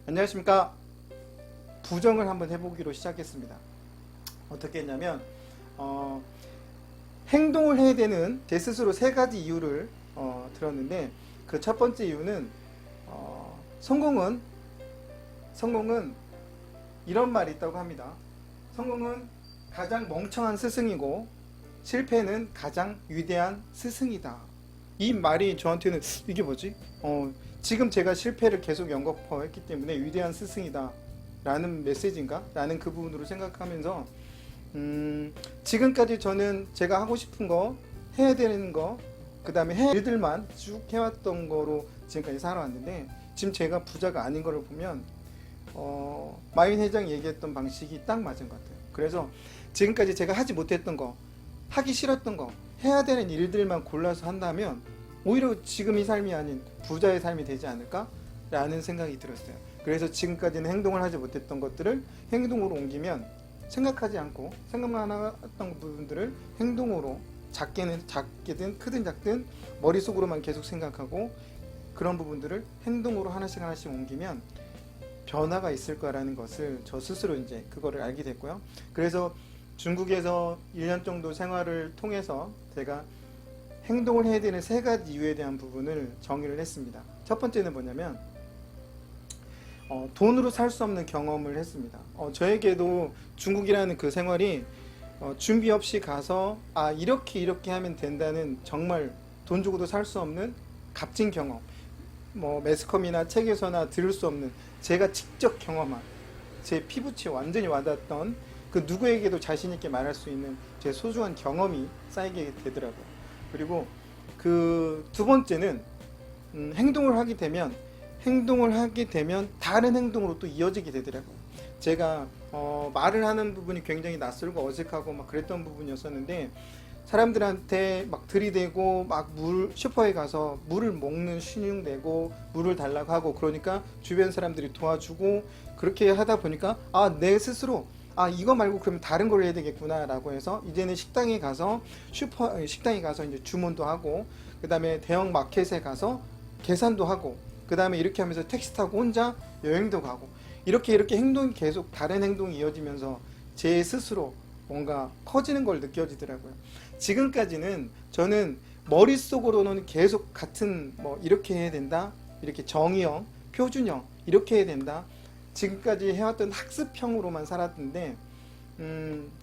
안녕하십니까. 부정을 한번 해보기로 시작했습니다. 어떻게 했냐면 행동을 해야 되는 제 스스로 세 가지 이유를 들었는데, 그 첫 번째 이유는 성공은 이런 말이 있다고 합니다. 성공은 가장 멍청한 스승이고 실패는 가장 위대한 스승이다. 이 말이 저한테는 이게 뭐지? 지금 제가 실패를 계속 연거푸했기 때문에 위대한 스승이다 라는 메시지인가? 라는 그 부분으로 생각하면서 지금까지 저는 제가 하고 싶은 거, 해야 되는 거, 그 다음에 일들만 쭉 해왔던 거로 지금까지 살아왔는데, 지금 제가 부자가 아닌 거를 보면 마윈 회장이 얘기했던 방식이 딱 맞은 것 같아요. 그래서 지금까지 제가 하지 못했던 거, 하기 싫었던 거, 해야 되는 일들만 골라서 한다면 오히려 지금 이 삶이 아닌 부자의 삶이 되지 않을까? 라는 생각이 들었어요. 그래서 지금까지는 행동을 하지 못했던 것들을 행동으로 옮기면, 생각하지 않고 생각만 했던 부분들을 행동으로, 작게든 크든 작든 머릿속으로만 계속 생각하고 그런 부분들을 행동으로 하나씩 옮기면 변화가 있을 거라는 것을 저 스스로 이제 그거를 알게 됐고요. 그래서 중국에서 1년 정도 생활을 통해서 제가 행동을 해야 되는 세 가지 이유에 대한 부분을 정의를 했습니다. 첫 번째는 뭐냐면 돈으로 살 수 없는 경험을 했습니다. 저에게도 중국이라는 그 생활이 준비 없이 가서 이렇게 하면 된다는, 정말 돈 주고도 살 수 없는 값진 경험, 매스컴이나 책에서나 들을 수 없는, 제가 직접 경험한, 제 피부치에 완전히 와닿았던, 그 누구에게도 자신 있게 말할 수 있는 제 소중한 경험이 쌓이게 되더라고요. 그리고 그 두 번째는 행동을 하게 되면 다른 행동으로 또 이어지게 되더라고요. 제가 말을 하는 부분이 굉장히 낯설고 어색하고 막 그랬던 부분이었었는데, 사람들한테 막 들이대고 막 슈퍼에 가서 물을 먹는 신용 내고 물을 달라고 하고, 그러니까 주변 사람들이 도와주고, 그렇게 하다 보니까 내 스스로 이거 말고 그러면 다른 걸 해야 되겠구나 라고 해서 이제는 식당에 가서 이제 주문도 하고, 그 다음에 대형 마켓에 가서 계산도 하고, 그 다음에 이렇게 하면서 택시 타고 혼자 여행도 가고, 이렇게 행동이 계속 다른 행동이 이어지면서 제 스스로 뭔가 커지는 걸 느껴지더라고요. 지금까지는 저는 머릿속으로는 계속 같은, 이렇게 해야 된다, 이렇게 정의형, 표준형, 이렇게 해야 된다, 지금까지 해왔던 학습형으로만 살았는데,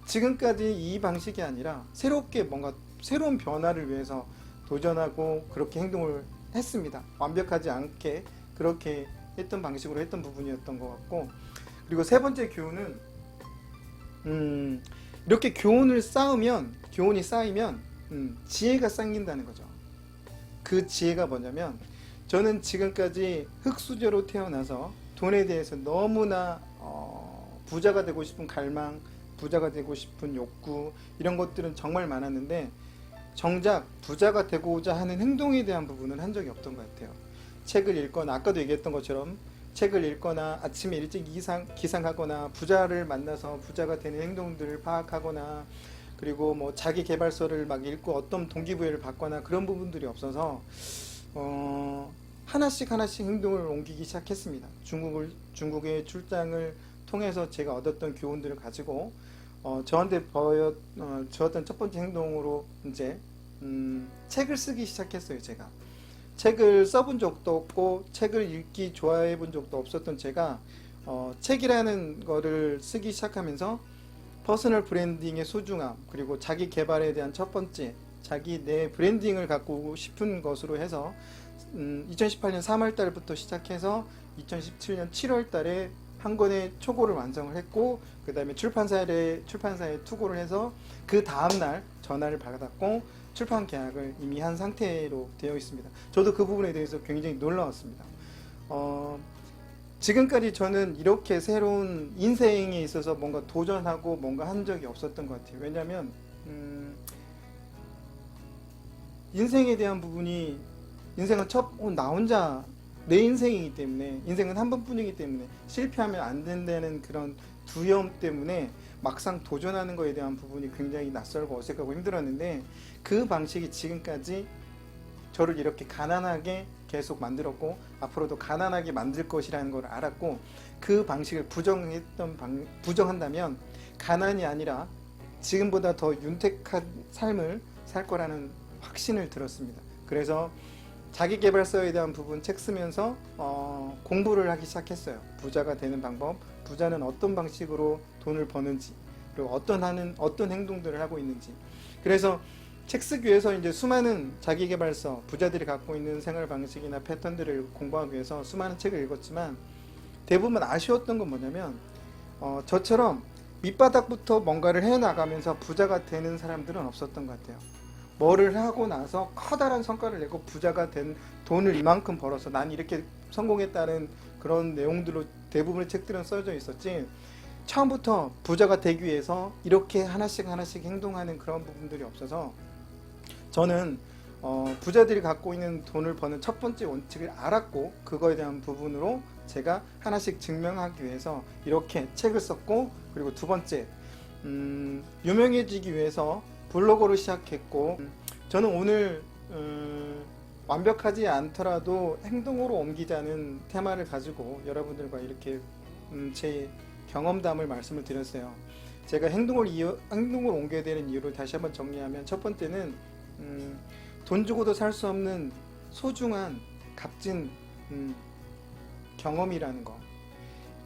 지금까지 이 방식이 아니라 새롭게 뭔가 새로운 변화를 위해서 도전하고 그렇게 행동을 했습니다. 완벽하지 않게 그렇게 했던 방식으로 했던 부분이었던 것 같고, 그리고 세 번째 교훈은 이렇게 교훈이 쌓이면 지혜가 쌓인다는 거죠. 그 지혜가 뭐냐면, 저는 지금까지 흙수저로 태어나서 돈에 대해서 너무나 부자가 되고 싶은 갈망, 부자가 되고 싶은 욕구, 이런 것들은 정말 많았는데, 정작 부자가 되고자 하는 행동에 대한 부분은 한 적이 없던 것 같아요. 책을 읽거나, 아까도 얘기했던 것처럼 책을 읽거나, 아침에 일찍 기상하거나, 부자를 만나서 부자가 되는 행동들을 파악하거나, 그리고 자기 개발서를 막 읽고 어떤 동기부여를 받거나, 그런 부분들이 없어서 하나씩 행동을 옮기기 시작했습니다. 중국의 출장을 통해서 제가 얻었던 교훈들을 가지고 저한테 주었던 첫 번째 행동으로 이제 책을 쓰기 시작했어요. 제가 책을 써본 적도 없고 책을 읽기 좋아해 본 적도 없었던 제가 책이라는 거를 쓰기 시작하면서 퍼스널 브랜딩의 소중함, 그리고 자기 개발에 대한 첫 번째, 내 브랜딩을 갖고 싶은 것으로 해서 2018년 3월 달부터 시작해서 2017년 7월 달에 한 권의 초고를 완성을 했고, 그 다음에 출판사에 투고를 해서 그 다음날 전화를 받았고 출판 계약을 이미 한 상태로 되어 있습니다. 저도 그 부분에 대해서 굉장히 놀라웠습니다. 지금까지 저는 이렇게 새로운 인생에 있어서 뭔가 도전하고 뭔가 한 적이 없었던 것 같아요. 왜냐하면 인생에 대한 부분이, 인생은 나 혼자 내 인생이기 때문에, 인생은 한 번뿐이기 때문에 실패하면 안 된다는 그런 두려움 때문에 막상 도전하는 것에 대한 부분이 굉장히 낯설고 어색하고 힘들었는데, 그 방식이 지금까지 저를 이렇게 가난하게 계속 만들었고 앞으로도 가난하게 만들 것이라는 걸 알았고 그 방식을 부정한다면 가난이 아니라 지금보다 더 윤택한 삶을 살 거라는 확신을 들었습니다. 그래서 자기계발서에 대한 부분 책 쓰면서 공부를 하기 시작했어요. 부자가 되는 방법, 부자는 어떤 방식으로 돈을 버는지, 그리고 어떤 행동들을 하고 있는지. 그래서 책 쓰기 위해서 이제 수많은 자기계발서, 부자들이 갖고 있는 생활 방식이나 패턴들을 공부하기 위해서 수많은 책을 읽었지만 대부분 아쉬웠던 건 뭐냐면 저처럼 밑바닥부터 뭔가를 해나가면서 부자가 되는 사람들은 없었던 것 같아요. 뭐를 하고 나서 커다란 성과를 내고 부자가 된 돈을 이만큼 벌어서 난 이렇게 성공했다는 그런 내용들로 대부분의 책들은 써져 있었지 처음부터 부자가 되기 위해서 이렇게 하나씩 행동하는 그런 부분들이 없어서 저는 부자들이 갖고 있는 돈을 버는 첫 번째 원칙을 알았고 그거에 대한 부분으로 제가 하나씩 증명하기 위해서 이렇게 책을 썼고 그리고 두 번째 유명해지기 위해서 블로그로 시작했고 저는 오늘 완벽하지 않더라도 행동으로 옮기자는 테마를 가지고 여러분들과 이렇게 제 경험담을 말씀을 드렸어요. 제가 행동을 옮겨야 되는 이유를 다시 한번 정리하면 첫 번째는 돈 주고도 살 수 없는 소중한 값진 경험이라는 거.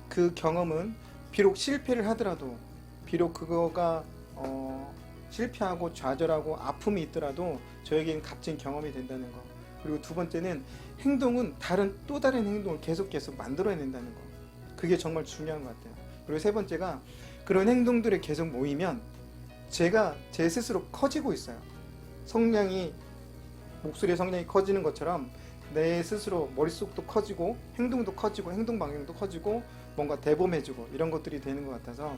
그 경험은 비록 실패를 하더라도 비록 그거가 실패하고 좌절하고 아픔이 있더라도 저에게는 값진 경험이 된다는 거. 그리고 두 번째는 행동은 또 다른 행동을 계속 만들어낸다는 거. 그게 정말 중요한 것 같아요. 그리고 세 번째가 그런 행동들이 계속 모이면 제가 제 스스로 커지고 있어요. 목소리의 성량이 커지는 것처럼 내 스스로 머릿속도 커지고 행동도 커지고 행동 방향도 커지고 뭔가 대범해지고 이런 것들이 되는 것 같아서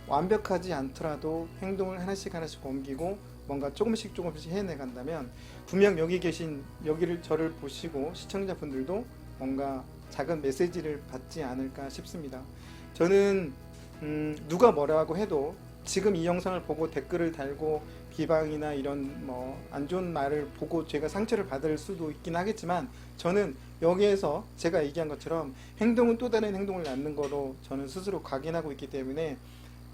완벽하지 않더라도 행동을 하나씩 옮기고 뭔가 조금씩 해내간다면 분명 여기를 저를 보시고 시청자분들도 뭔가 작은 메시지를 받지 않을까 싶습니다. 저는 누가 뭐라고 해도 지금 이 영상을 보고 댓글을 달고 비방이나 이런 안 좋은 말을 보고 제가 상처를 받을 수도 있긴 하겠지만 저는 여기에서 제가 얘기한 것처럼 행동은 또 다른 행동을 낳는 거로 저는 스스로 각인하고 있기 때문에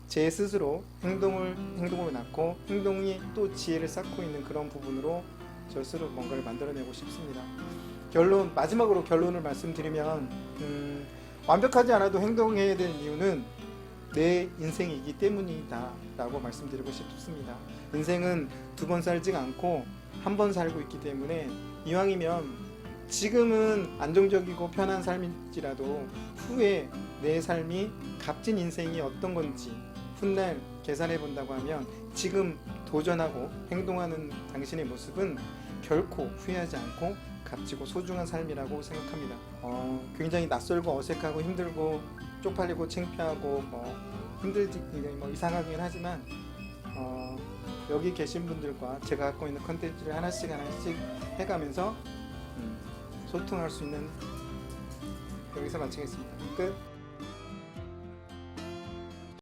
제 스스로 행동을 낳고 행동이 또 지혜를 쌓고 있는 그런 부분으로 저 스스로 뭔가를 만들어내고 싶습니다. 마지막으로 결론을 말씀드리면 완벽하지 않아도 행동해야 될 이유는 내 인생이기 때문이다 라고 말씀드리고 싶습니다. 인생은 두 번 살지 않고 한 번 살고 있기 때문에 이왕이면 지금은 안정적이고 편한 삶일지라도 후에 내 삶이 값진 인생이 어떤 건지 훗날 계산해 본다고 하면 지금 도전하고 행동하는 당신의 모습은 결코 후회하지 않고 값지고 소중한 삶이라고 생각합니다. 굉장히 낯설고 어색하고 힘들고 쪽팔리고 창피하고 힘들지 이상하긴 하지만 여기 계신 분들과 제가 갖고 있는 컨텐츠를 하나씩 해가면서 소통할 수 있는 여기서 마치겠습니다. 끝.